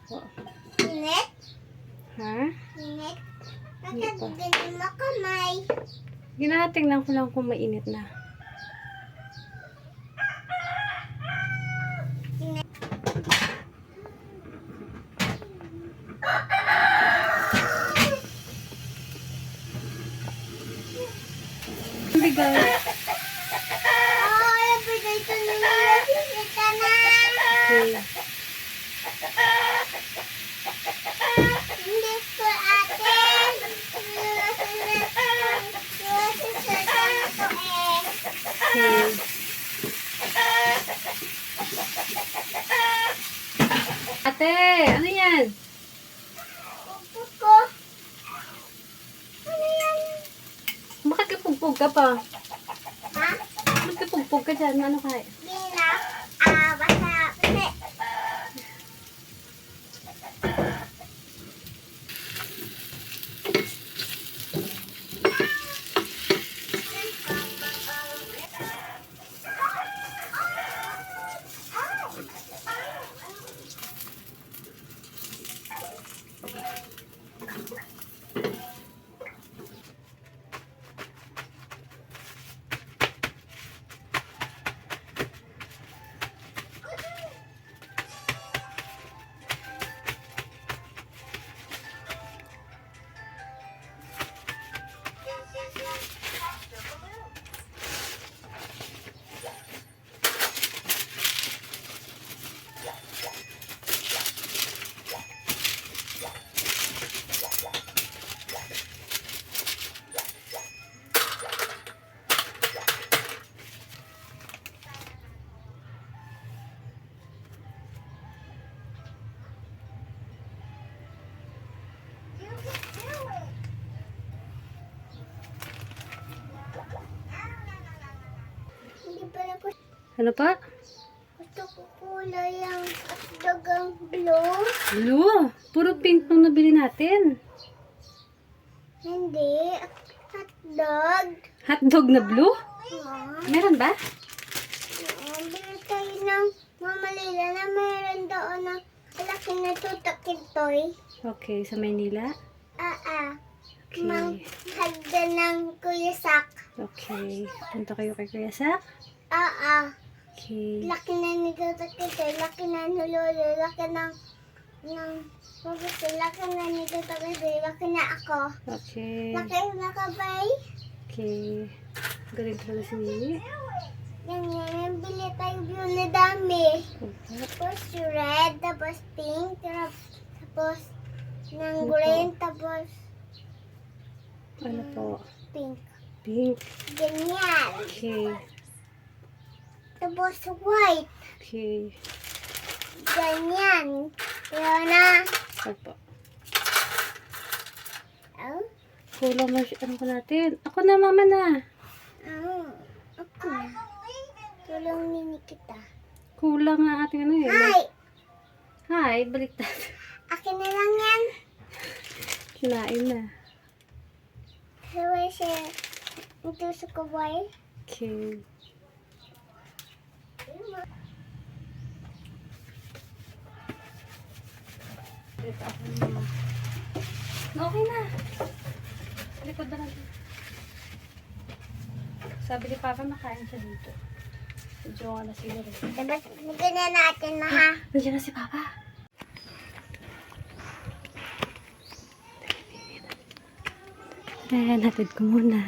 po. Init? Ha? Init? Hindi Bakit pa. ganyan mo kamay? Ginatingnan ko lang kung mainit na. Init. Ang bigay. Ay, bigay ko na nakikita na. Okay. Hindi ko ate. Okay. Ate, ano yan? Ko. Ano yan? Bakit kapugpog ka pa? Ha? Bakit kapugpog ka dyan? Ano kaya? Di na. Basta. Hindi pala ko Ano pa? gusto ko kulay ang dagang blue. Blue. Puro pink nung nabili natin. Hindi. Hotdog. Hotdog na blue? Meron ba? Bili tayo ng Mama Lila na mayroon doon ng laki na tutakid toy. Okay, sa Maynila? Okay. Okay. Hagda ng Kuya Sak. Okay. Punta kayo kay Kuya Sak? Laki Okay. na ni tutakid toy. Laki na ni Lolo. Laki laki na ni tutakid toy. Laki na ako. Okay. Laki na kabay. Okay. Galing talaga si Nini. Ganyan. Bili tayo blue na dami. Okay. Tapos red. Tapos pink. Tapos ng Ano green. Tapos Ano po? pink. Pink. Ganyan. Okay. Tapos white. Okay. Ganyan. Yan na. Opo. Oh. Kulang mo ano ko natin. Ako na, mama na. Ako na. Tulong ni Nikita. Kulang ang ating ano eh. Hi! Hi, baliktad. Akin na lang yan. Kinain na. Kaya siya. Ito sa kaway. Okay. Ito ako na. Okay na. Likod na lang. Sabi ni Papa, makain siya dito. Medyo nga na siguro. Dapat ganyan natin na ha. Nandiyan na si Papa. Ayan, hatid ko muna.